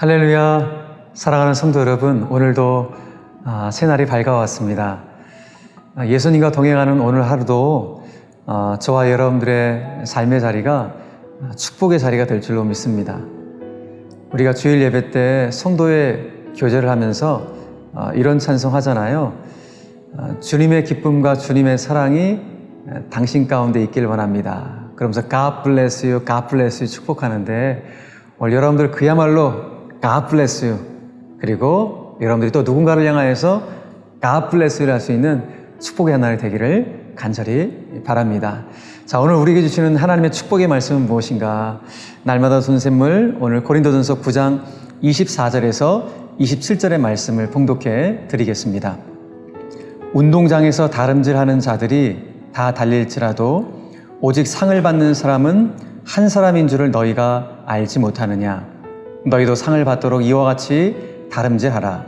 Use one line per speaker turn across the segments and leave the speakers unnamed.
할렐루야, 사랑하는 성도 여러분, 오늘도 새날이 밝아왔습니다. 예수님과 동행하는 오늘 하루도 저와 여러분들의 삶의 자리가 축복의 자리가 될 줄로 믿습니다. 우리가 주일 예배 때 성도의 교제를 하면서 이런 찬송 하잖아요. 주님의 기쁨과 주님의 사랑이 당신 가운데 있길 원합니다. 그러면서 God bless you, God bless you 축복하는데 오늘 여러분들 그야말로 God bless you, 그리고 여러분들이 또 누군가를 향하여서 God bless you를 할 수 있는 축복의 하나님 되기를 간절히 바랍니다. 자, 오늘 우리에게 주시는 하나님의 축복의 말씀은 무엇인가? 날마다 손샘물, 오늘 고린도전서 9장 24절에서 27절의 말씀을 봉독해 드리겠습니다. 운동장에서 다름질하는 자들이 다 달릴지라도 오직 상을 받는 사람은 한 사람인 줄을 너희가 알지 못하느냐? 너희도 상을 받도록 이와 같이 다름질하라.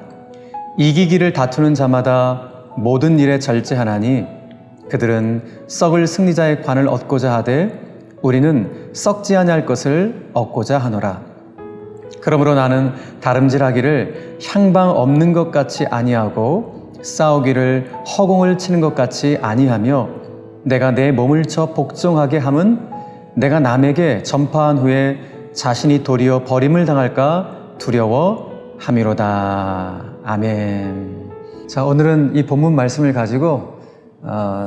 이기기를 다투는 자마다 모든 일에 절제하나니 그들은 썩을 승리자의 관을 얻고자 하되 우리는 썩지 아니할 것을 얻고자 하노라. 그러므로 나는 다름질하기를 향방 없는 것 같이 아니하고 싸우기를 허공을 치는 것 같이 아니하며 내가 내 몸을 쳐 복종하게 함은 내가 남에게 전파한 후에 자신이 도리어 버림을 당할까 두려워함이로다. 아멘. 자, 오늘은 이 본문 말씀을 가지고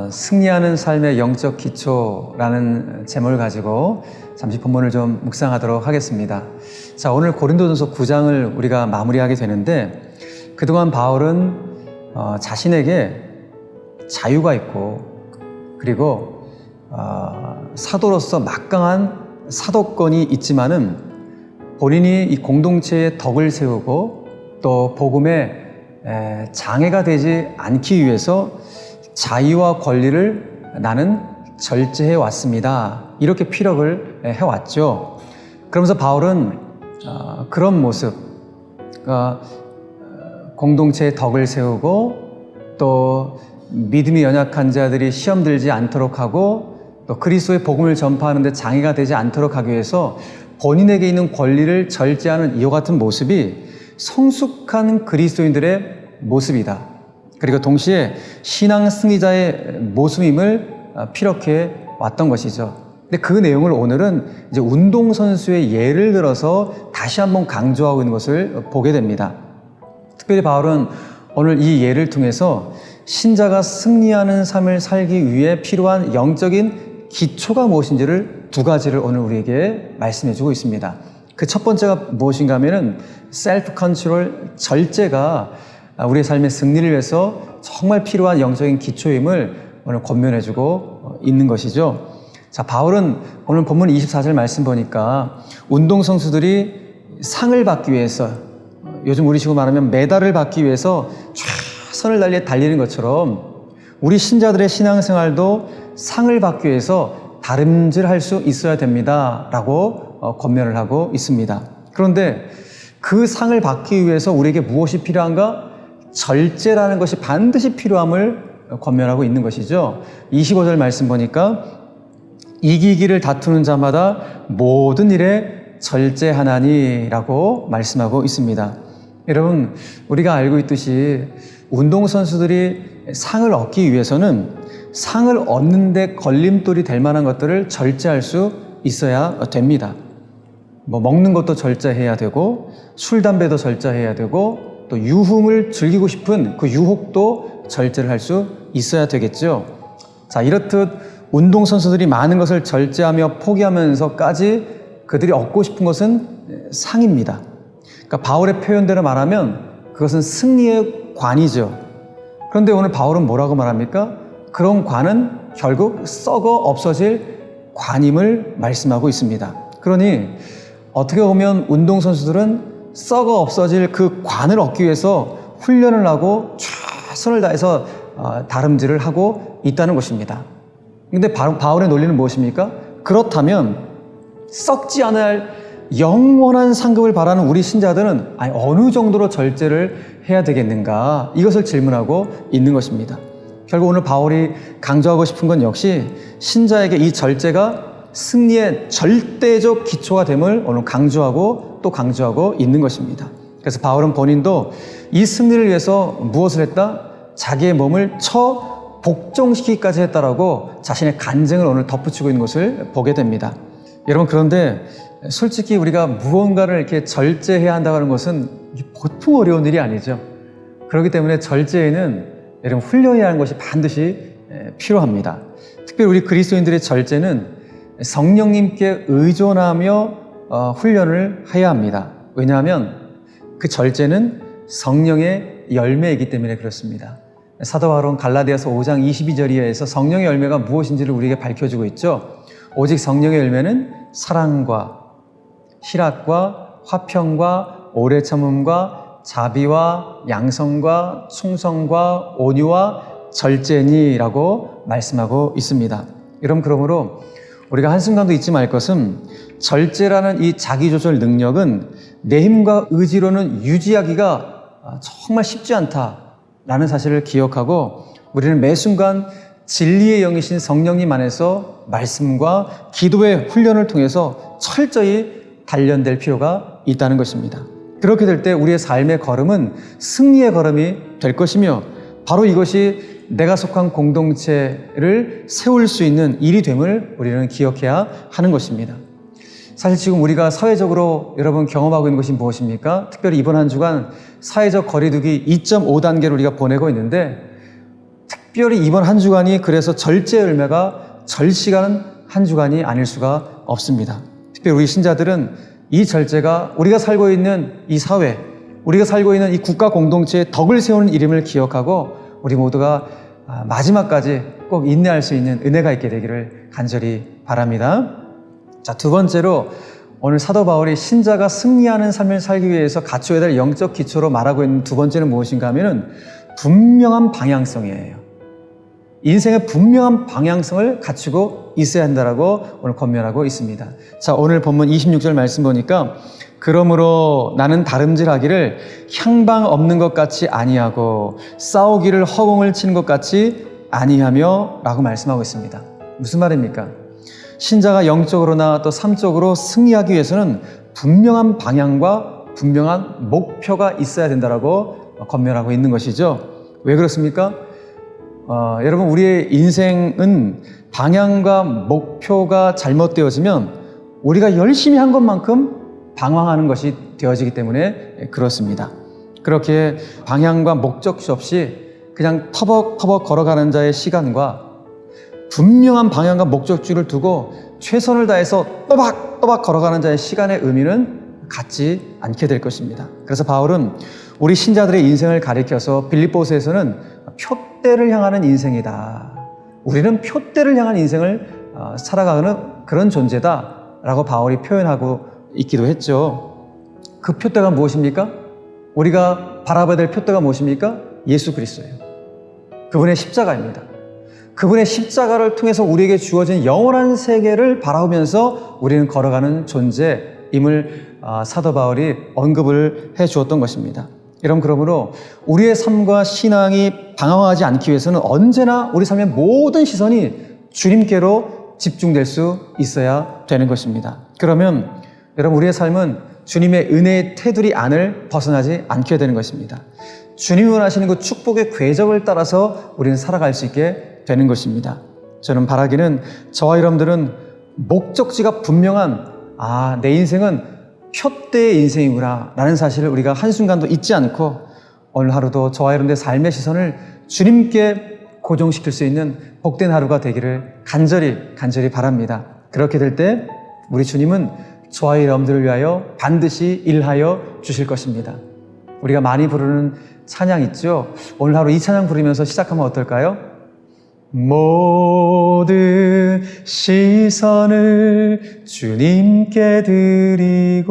승리하는 삶의 영적 기초라는 제목을 가지고 잠시 본문을 좀 묵상하도록 하겠습니다. 자, 오늘 고린도전서 9장을 우리가 마무리하게 되는데 그동안 바울은 자신에게 자유가 있고 그리고 사도로서 막강한 사도권이 있지만은 본인이 이 공동체의 덕을 세우고 또 복음에 장애가 되지 않기 위해서 자유와 권리를 나는 절제해 왔습니다. 이렇게 피력을 해왔죠. 그러면서 바울은 그런 모습, 그러니까 공동체의 덕을 세우고 또 믿음이 연약한 자들이 시험 들지 않도록 하고 또 그리스도의 복음을 전파하는 데 장애가 되지 않도록 하기 위해서 본인에게 있는 권리를 절제하는 이와 같은 모습이 성숙한 그리스도인들의 모습이다. 그리고 동시에 신앙 승리자의 모습임을 피력해 왔던 것이죠. 근데 그 내용을 오늘은 이제 운동선수의 예를 들어서 다시 한번 강조하고 있는 것을 보게 됩니다. 특별히 바울은 오늘 이 예를 통해서 신자가 승리하는 삶을 살기 위해 필요한 영적인 기초가 무엇인지를 두 가지를 오늘 우리에게 말씀해 주고 있습니다. 그 첫 번째가 무엇인가 하면은 셀프 컨트롤, 절제가 우리의 삶의 승리를 위해서 정말 필요한 영적인 기초임을 오늘 권면해 주고 있는 것이죠. 자, 바울은 오늘 본문 24절 말씀 보니까 운동선수들이 상을 받기 위해서, 요즘 우리식으로 말하면 메달을 받기 위해서 최선을 다해 달리는 것처럼 우리 신자들의 신앙생활도 상을 받기 위해서 다름질할 수 있어야 됩니다 라고 권면을 하고 있습니다. 그런데 그 상을 받기 위해서 우리에게 무엇이 필요한가? 절제라는 것이 반드시 필요함을 권면하고 있는 것이죠. 25절 말씀 보니까 이기기를 다투는 자마다 모든 일에 절제하나니 라고 말씀하고 있습니다. 여러분, 우리가 알고 있듯이 운동선수들이 상을 얻기 위해서는 상을 얻는데 걸림돌이 될 만한 것들을 절제할 수 있어야 됩니다. 먹는 것도 절제해야 되고 술, 담배도 절제해야 되고 또 유흥을 즐기고 싶은 그 유혹도 절제를 할 수 있어야 되겠죠. 자, 이렇듯 운동선수들이 많은 것을 절제하며 포기하면서까지 그들이 얻고 싶은 것은 상입니다. 그러니까 바울의 표현대로 말하면 그것은 승리의 관이죠. 그런데 오늘 바울은 뭐라고 말합니까? 그런 관은 결국 썩어 없어질 관임을 말씀하고 있습니다. 그러니 어떻게 보면 운동선수들은 썩어 없어질 그 관을 얻기 위해서 훈련을 하고 최선을 다해서 다름질을 하고 있다는 것입니다. 그런데 바울의 논리는 무엇입니까? 그렇다면 썩지 않을 영원한 상급을 바라는 우리 신자들은 어느 정도로 절제를 해야 되겠는가? 이것을 질문하고 있는 것입니다. 결국 오늘 바울이 강조하고 싶은 건 역시 신자에게 이 절제가 승리의 절대적 기초가 됨을 오늘 강조하고 또 강조하고 있는 것입니다. 그래서 바울은 본인도 이 승리를 위해서 무엇을 했다? 자기의 몸을 쳐 복종시키기까지 했다라고 자신의 간증을 오늘 덧붙이고 있는 것을 보게 됩니다. 여러분, 그런데 솔직히 우리가 무언가를 이렇게 절제해야 한다고 하는 것은 보통 어려운 일이 아니죠. 그렇기 때문에 절제에는 여러분 훈련해야 하는 것이 반드시 필요합니다. 특별히 우리 그리스도인들의 절제는 성령님께 의존하며 훈련을 해야 합니다. 왜냐하면 그 절제는 성령의 열매이기 때문에 그렇습니다. 사도 바울은 갈라디아서 5장 22절 이하에서 성령의 열매가 무엇인지를 우리에게 밝혀주고 있죠. 오직 성령의 열매는 사랑과 희락과 화평과 오래 참음과 자비와 양성과 충성과 온유와 절제니라고 말씀하고 있습니다. 여러분, 그러므로 우리가 한순간도 잊지 말 것은 절제라는 이 자기조절 능력은 내 힘과 의지로는 유지하기가 정말 쉽지 않다라는 사실을 기억하고 우리는 매 순간 진리의 영이신 성령님 안에서 말씀과 기도의 훈련을 통해서 철저히 단련될 필요가 있다는 것입니다. 그렇게 될 때 우리의 삶의 걸음은 승리의 걸음이 될 것이며 바로 이것이 내가 속한 공동체를 세울 수 있는 일이 됨을 우리는 기억해야 하는 것입니다. 사실 지금 우리가 사회적으로 여러분 경험하고 있는 것이 무엇입니까? 특별히 이번 한 주간 사회적 거리두기 2.5단계를 우리가 보내고 있는데 특별히 이번 한 주간이 그래서 절제의 열매가 절실한 한 주간이 아닐 수가 없습니다. 특별히 우리 신자들은 이 절제가 우리가 살고 있는 이 사회, 우리가 살고 있는 이 국가 공동체의 덕을 세우는 일임을 기억하고 우리 모두가 마지막까지 꼭 인내할 수 있는 은혜가 있게 되기를 간절히 바랍니다. 자, 두 번째로 오늘 사도 바울이 신자가 승리하는 삶을 살기 위해서 갖춰야 될 영적 기초로 말하고 있는 두 번째는 무엇인가 하면은 분명한 방향성이에요. 인생의 분명한 방향성을 갖추고 있어야 한다라고 오늘 권면하고 있습니다. 자, 오늘 본문 26절 말씀 보니까 그러므로 나는 다름질하기를 향방 없는 것 같이 아니하고 싸우기를 허공을 치는 것 같이 아니하며 라고 말씀하고 있습니다. 무슨 말입니까? 신자가 영적으로나 또 삶적으로 승리하기 위해서는 분명한 방향과 분명한 목표가 있어야 된다라고 권면하고 있는 것이죠. 왜 그렇습니까? 여러분, 우리의 인생은 방향과 목표가 잘못되어지면 우리가 열심히 한 것만큼 방황하는 것이 되어지기 때문에 그렇습니다. 그렇게 방향과 목적지 없이 그냥 터벅터벅 걸어가는 자의 시간과 분명한 방향과 목적지를 두고 최선을 다해서 또박또박 걸어가는 자의 시간의 의미는 같지 않게 될 것입니다. 그래서 바울은 우리 신자들의 인생을 가리켜서 빌립보서에서는 표대를 향하는 인생이다. 우리는 표대를 향한 인생을 살아가는 그런 존재다라고 바울이 표현하고 있기도 했죠. 그 표대가 무엇입니까? 우리가 바라봐야 될 표대가 무엇입니까? 예수 그리스도예요. 그분의 십자가입니다. 그분의 십자가를 통해서 우리에게 주어진 영원한 세계를 바라보면서 우리는 걸어가는 존재임을 사도 바울이 언급을 해 주었던 것입니다. 여러분, 그러므로 우리의 삶과 신앙이 방황하지 않기 위해서는 언제나 우리 삶의 모든 시선이 주님께로 집중될 수 있어야 되는 것입니다. 그러면 여러분, 우리의 삶은 주님의 은혜의 테두리 안을 벗어나지 않게 되는 것입니다. 주님이 원하시는 그 축복의 궤적을 따라서 우리는 살아갈 수 있게 되는 것입니다. 저는 바라기는 저와 여러분들은 목적지가 분명한 내 인생은 표대의 인생이구나 라는 사실을 우리가 한순간도 잊지 않고 오늘 하루도 저와 여러분들의 삶의 시선을 주님께 고정시킬 수 있는 복된 하루가 되기를 간절히 바랍니다. 그렇게 될 때 우리 주님은 저와 여러분들을 위하여 반드시 일하여 주실 것입니다. 우리가 많이 부르는 찬양 있죠? 오늘 하루 이 찬양 부르면서 시작하면 어떨까요? 모든 시선을 주님께 드리고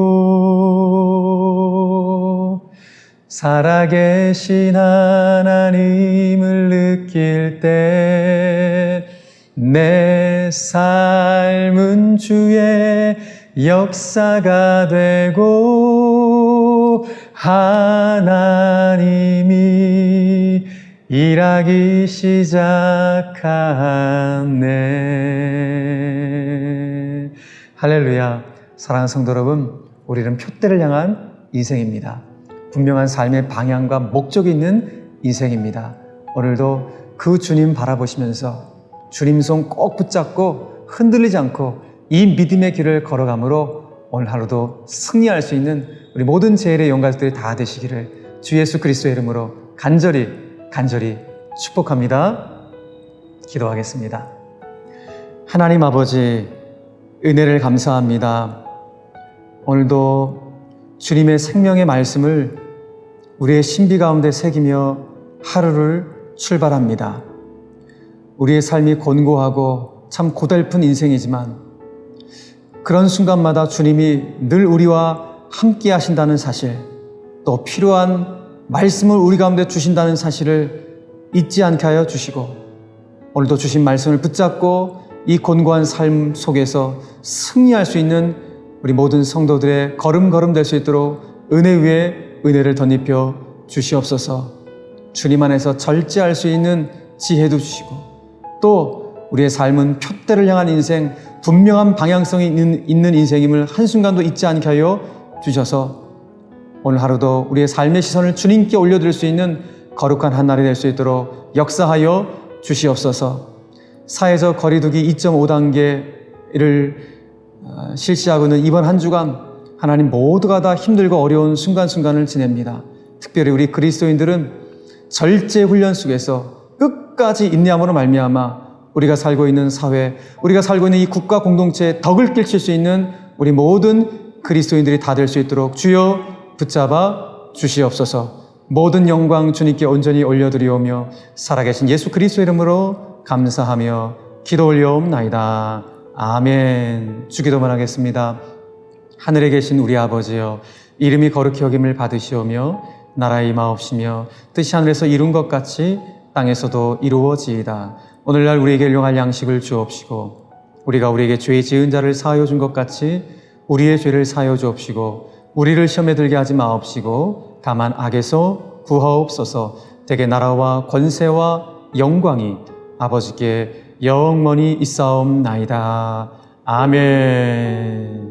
살아계신 하나님을 느낄 때 내 삶은 주의 역사가 되고 하나님이 일하기 시작하네. 할렐루야. 사랑하는 성도 여러분, 우리는 표대를 향한 인생입니다. 분명한 삶의 방향과 목적이 있는 인생입니다. 오늘도 그 주님 바라보시면서 주님 손 꼭 붙잡고 흔들리지 않고 이 믿음의 길을 걸어감으로 오늘 하루도 승리할 수 있는 우리 모든 제일의 영가족들이 다 되시기를 주 예수 그리스도의 이름으로 간절히 축복합니다. 기도하겠습니다. 하나님 아버지, 은혜를 감사합니다. 오늘도 주님의 생명의 말씀을 우리의 신비 가운데 새기며 하루를 출발합니다. 우리의 삶이 곤고하고 참 고달픈 인생이지만 그런 순간마다 주님이 늘 우리와 함께 하신다는 사실, 또 필요한 말씀을 우리 가운데 주신다는 사실을 잊지 않게 하여 주시고, 오늘도 주신 말씀을 붙잡고 이 곤고한 삶 속에서 승리할 수 있는 우리 모든 성도들의 걸음걸음 될 수 있도록 은혜 위에 은혜를 덧입혀 주시옵소서. 주님 안에서 절제할 수 있는 지혜도 주시고, 또 우리의 삶은 표대를 향한 인생, 분명한 방향성이 있는 인생임을 한순간도 잊지 않게 하여 주셔서 오늘 하루도 우리의 삶의 시선을 주님께 올려드릴 수 있는 거룩한 한 날이 될 수 있도록 역사하여 주시옵소서. 사회적 거리두기 2.5단계를 실시하고 있는 이번 한 주간 하나님 모두가 다 힘들고 어려운 순간순간을 지냅니다. 특별히 우리 그리스도인들은 절제 훈련 속에서 끝까지 인내함으로 말미암아 우리가 살고 있는 사회, 우리가 살고 있는 이 국가 공동체에 덕을 끼칠 수 있는 우리 모든 그리스도인들이 다 될 수 있도록 주여 붙잡아 주시옵소서. 모든 영광 주님께 온전히 올려드리오며 살아계신 예수 그리스도의 이름으로 감사하며 기도 올려옵나이다. 아멘. 주기도만 하겠습니다. 하늘에 계신 우리 아버지여, 이름이 거룩히 여김을 받으시오며 나라의 임하옵시며 뜻이 하늘에서 이룬 것 같이 땅에서도 이루어지이다. 오늘날 우리에게 일용할 양식을 주옵시고, 우리가 우리에게 죄 지은 자를 사하여 준 것 같이 우리의 죄를 사하여 주옵시고, 우리를 시험에 들게 하지 마옵시고 다만 악에서 구하옵소서. 대개 나라와 권세와 영광이 아버지께 영원히 있사옵나이다. 아멘.